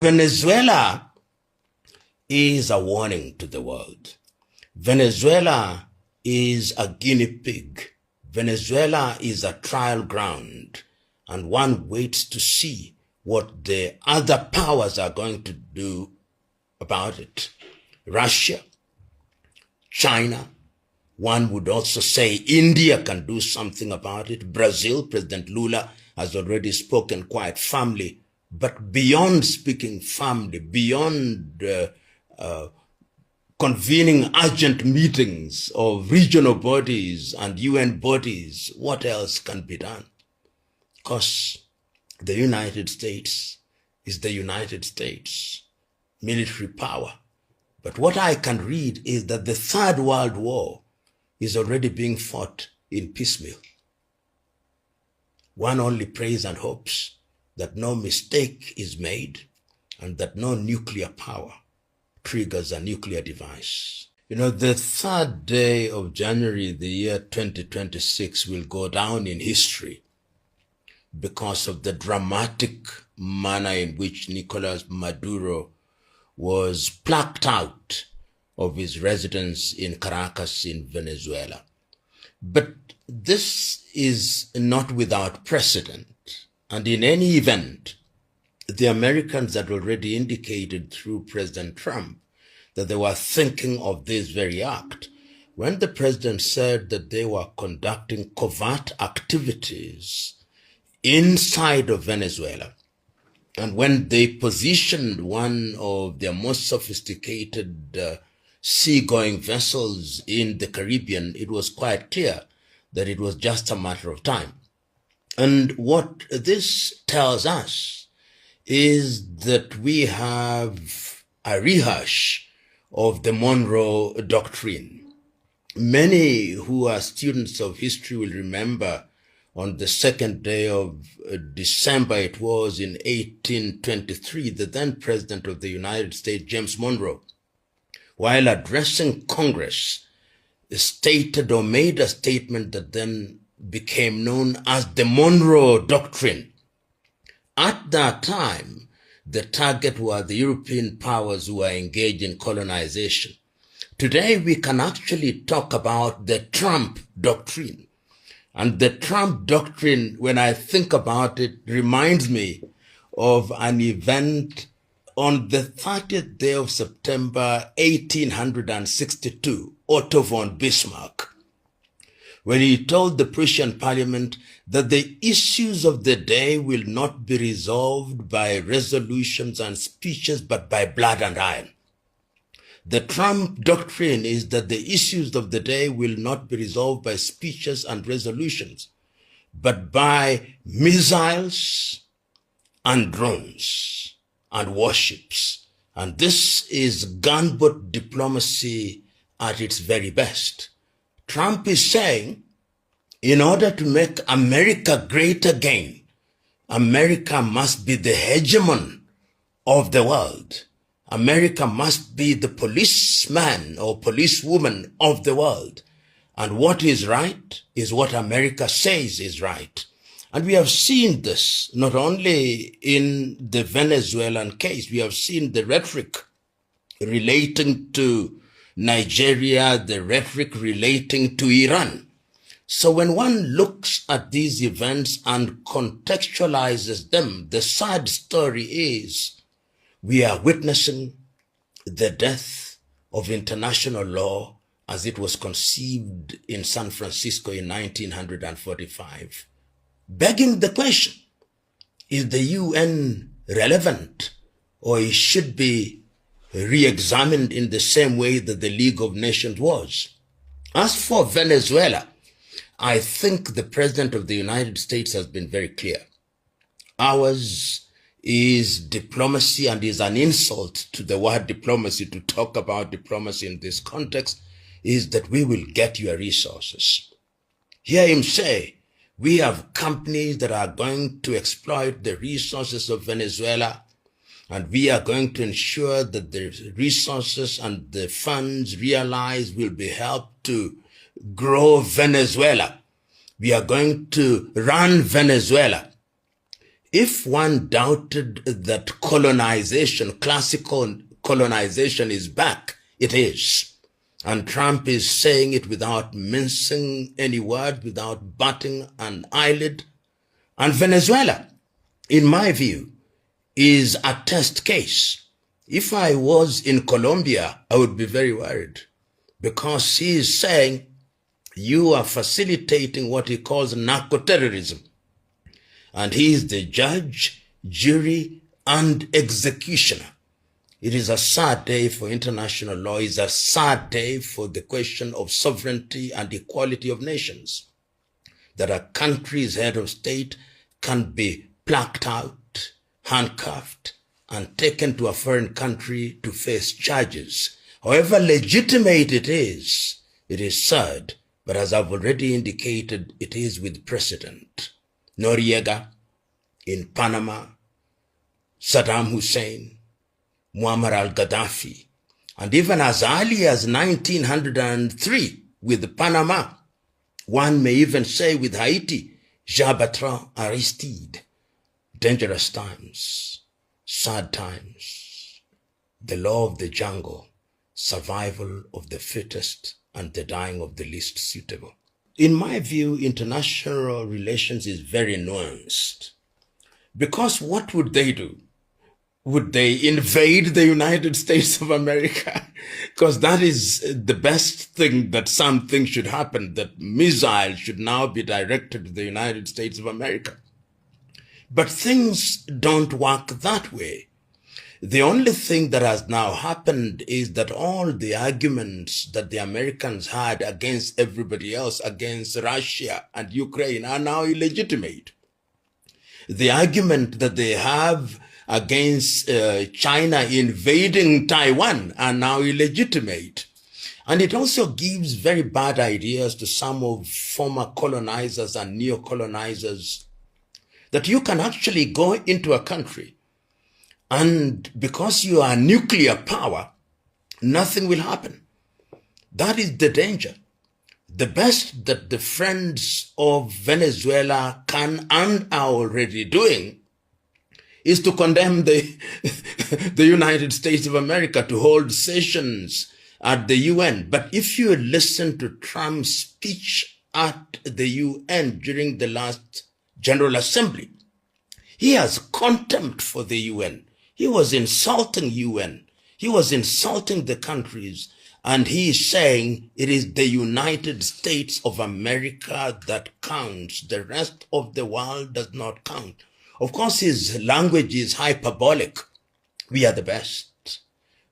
Venezuela is a warning to the world. Venezuela is a guinea pig. Venezuela is a trial ground, and one waits to see what the other powers are going to do about it. Russia, China, one would also say India can do something about it. Brazil, President Lula has already spoken quite firmly. But beyond speaking firmly, beyond convening urgent meetings of regional bodies and UN bodies, what else can be done? Because the United States is the United States, military power. But what I can read is that the Third World War is already being fought in piecemeal. One only prays and hopes that no mistake is made and that no nuclear power triggers a nuclear device. You know, the 3rd day of January, the year 2026, will go down in history because of the dramatic manner in which Nicolás Maduro was plucked out of his residence in Caracas in Venezuela. But this is not without precedent. And in any event, the Americans had already indicated through President Trump that they were thinking of this very act when the president said that they were conducting covert activities inside of Venezuela. And when they positioned one of their most sophisticated seagoing vessels in the Caribbean, it was quite clear that it was just a matter of time. And what this tells us is that we have a rehash of the Monroe Doctrine. Many who are students of history will remember on the 2nd day of December, it was in 1823, the then President of the United States, James Monroe, while addressing Congress, stated or made a statement that then became known as the Monroe Doctrine. At that time, the target were the European powers who were engaged in colonization. Today, we can actually talk about the Trump Doctrine. And the Trump Doctrine, when I think about it, reminds me of an event on the 30th day of September, 1862, Otto von Bismarck, when he told the Prussian parliament that the issues of the day will not be resolved by resolutions and speeches, but by blood and iron. The Trump Doctrine is that the issues of the day will not be resolved by speeches and resolutions, but by missiles and drones and warships. And this is gunboat diplomacy at its very best. Trump is saying, in order to make America great again, America must be the hegemon of the world. America must be the policeman or policewoman of the world. And what is right is what America says is right. And we have seen this not only in the Venezuelan case, we have seen the rhetoric relating to Nigeria, the rhetoric relating to Iran. So when one looks at these events and contextualizes them, the sad story is we are witnessing the death of international law as it was conceived in San Francisco in 1945. Begging the question, is the UN relevant, or it should be re-examined in the same way that the League of Nations was? As for Venezuela, I think the President of the United States has been very clear. Ours is diplomacy, and is an insult to the word diplomacy to talk about diplomacy in this context, is that we will get your resources. Hear him say, we have companies that are going to exploit the resources of Venezuela, and we are going to ensure that the resources and the funds realized will be helped to grow Venezuela. We are going to run Venezuela. If one doubted that colonization, classical colonization is back, it is. And Trump is saying it without mincing any word, without batting an eyelid. And Venezuela, in my view, is a test case. If I was in Colombia, I would be very worried, because he is saying you are facilitating what he calls narco-terrorism. And he is the judge, jury, and executioner. It is a sad day for international law. It is a sad day for the question of sovereignty and equality of nations. That a country's head of state can be plucked out, handcuffed, and taken to a foreign country to face charges. However legitimate it is sad. But as I've already indicated, it is with precedent. Noriega in Panama, Saddam Hussein, Muammar al-Gaddafi, and even as early as 1903 with Panama, one may even say with Haiti, Jean-Bertrand Aristide. Dangerous times, sad times, the law of the jungle, survival of the fittest, and the dying of the least suitable. In my view, international relations is very nuanced. Because what would they do? Would they invade the United States of America? Because that is the best thing that something should happen, that missiles should now be directed to the United States of America. But things don't work that way. The only thing that has now happened is that all the arguments that the Americans had against everybody else, against Russia and Ukraine, are now illegitimate. The argument that they have against China invading Taiwan are now illegitimate. And it also gives very bad ideas to some of former colonizers and neo-colonizers that you can actually go into a country and because you are a nuclear power, nothing will happen. That is the danger. The best that the friends of Venezuela can and are already doing is to condemn the United States of America to hold sessions at the UN. But if you listen to Trump's speech at the UN during the last General Assembly, he has contempt for the UN. He was insulting UN. He was insulting the countries. And he is saying it is the United States of America that counts. The rest of the world does not count. Of course, his language is hyperbolic. We are the best.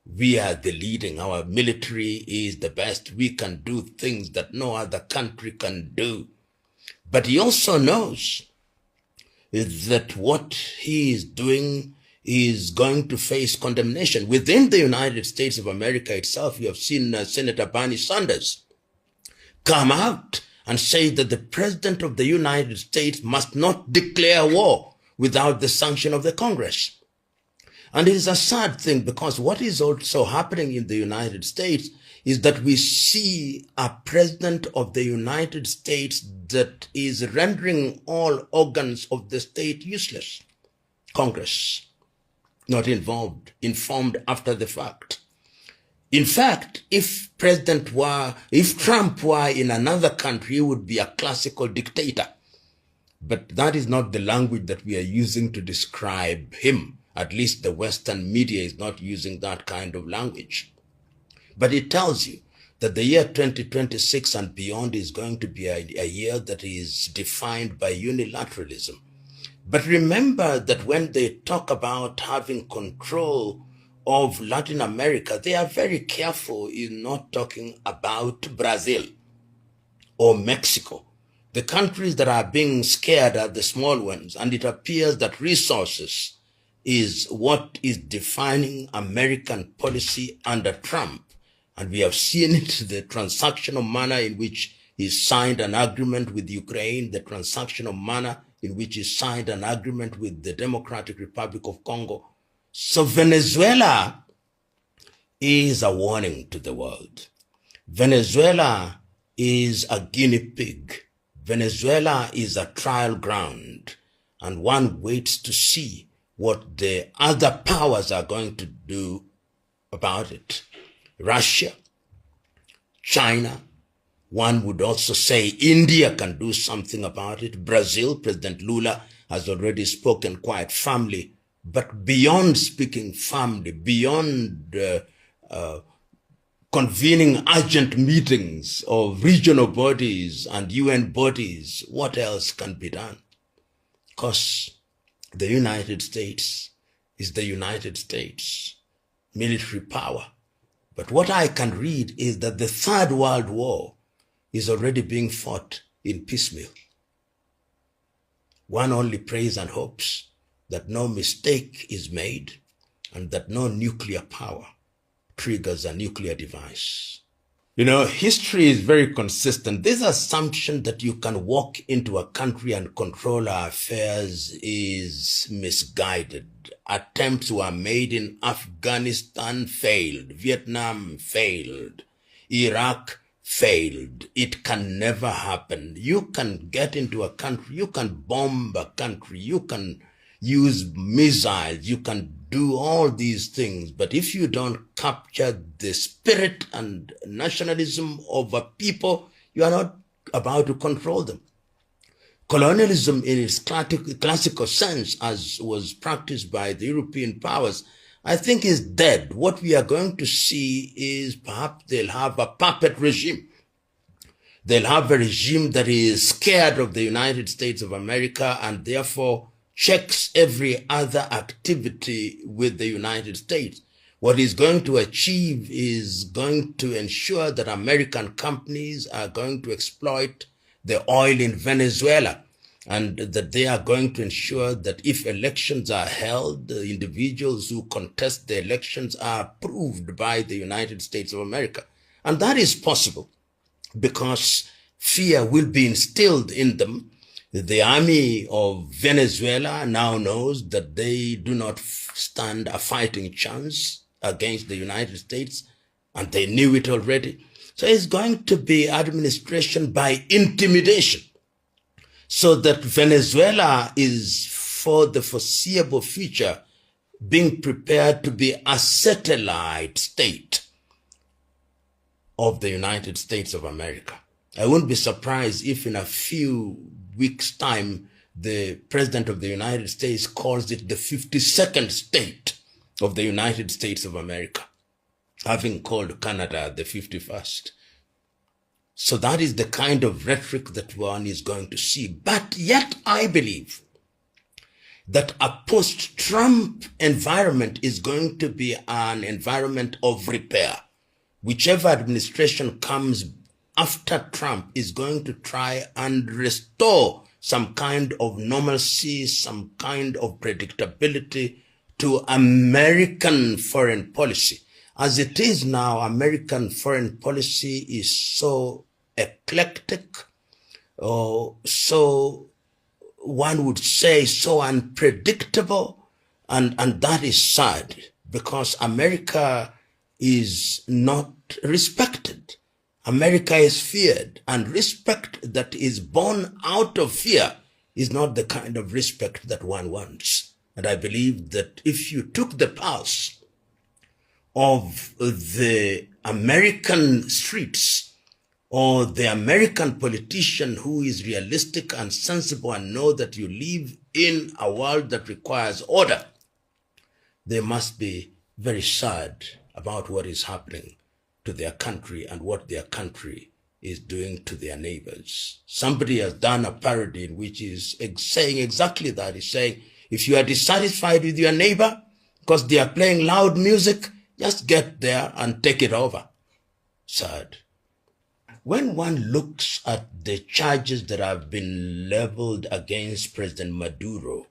We are the leading. Our military is the best. We can do things that no other country can do. But he also knows that what he is doing is going to face condemnation. Within the United States of America itself, you have seen Senator Bernie Sanders come out and say that the President of the United States must not declare war without the sanction of the Congress. And it is a sad thing because what is also happening in the United States is that we see a President of the United States that is rendering all organs of the state useless. Congress not involved, informed after the fact. In fact, if Trump were in another country, he would be a classical dictator. But that is not the language that we are using to describe him. At least the Western media is not using that kind of language. But it tells you that the year 2026 and beyond is going to be a year that is defined by unilateralism. But remember that when they talk about having control of Latin America, they are very careful in not talking about Brazil or Mexico. The countries that are being scared are the small ones, and it appears that resources is what is defining American policy under Trump. And we have seen it, the transactional manner in which he signed an agreement with Ukraine, the transactional manner in which he signed an agreement with the Democratic Republic of Congo. So Venezuela is a warning to the world. Venezuela is a guinea pig. Venezuela is a trial ground. and one waits to see what the other powers are going to do about it. Russia, China, one would also say India can do something about it. Brazil, President Lula has already spoken quite firmly. But beyond speaking firmly, beyond convening urgent meetings of regional bodies and UN bodies, what else can be done? Because the United States is the United States military power. But what I can read is that the Third World War is already being fought in piecemeal. One only prays and hopes that no mistake is made and that no nuclear power triggers a nuclear device. You know, history is very consistent. This assumption that you can walk into a country and control our affairs is misguided. Attempts were made in Afghanistan, failed. Vietnam failed. Iraq failed. It can never happen. You can get into a country, you can bomb a country, you can use missiles, you can do all these things, but if you don't capture the spirit and nationalism of a people, you are not about to control them. Colonialism in its classical sense, as was practiced by the European powers, I think is dead. What we are going to see is perhaps they'll have a puppet regime. They'll have a regime that is scared of the United States of America and therefore checks every other activity with the United States. What he's going to achieve is going to ensure that American companies are going to exploit the oil in Venezuela, and that they are going to ensure that if elections are held, the individuals who contest the elections are approved by the United States of America. And that is possible because fear will be instilled in them. The army of Venezuela now knows that they do not stand a fighting chance against the United States, and they knew it already. So it's going to be administration by intimidation, so that Venezuela is, for the foreseeable future, being prepared to be a satellite state of the United States of America. I wouldn't be surprised if in a few weeks' time, the President of the United States calls it the 52nd state of the United States of America, having called Canada the 51st. So that is the kind of rhetoric that one is going to see. But yet I believe that a post-Trump environment is going to be an environment of repair. Whichever administration comes after Trump is going to try and restore some kind of normalcy, some kind of predictability to American foreign policy. As it is now, American foreign policy is so eclectic, or so one would say so unpredictable, and that is sad because America is not respected. America is feared, and respect that is born out of fear is not the kind of respect that one wants. And I believe that if you took the pulse of the American streets or the American politician who is realistic and sensible and know that you live in a world that requires order, they must be very sad about what is happening to their country and what their country is doing to their neighbors. Somebody has done a parody in which is saying exactly that. He's saying, if you are dissatisfied with your neighbor because they are playing loud music, just get there and take it over. Sad. When one looks at the charges that have been leveled against President Maduro,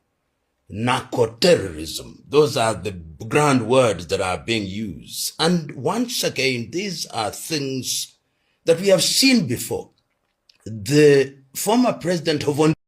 narco-terrorism, those are the grand words that are being used. And once again, these are things that we have seen before. The former president of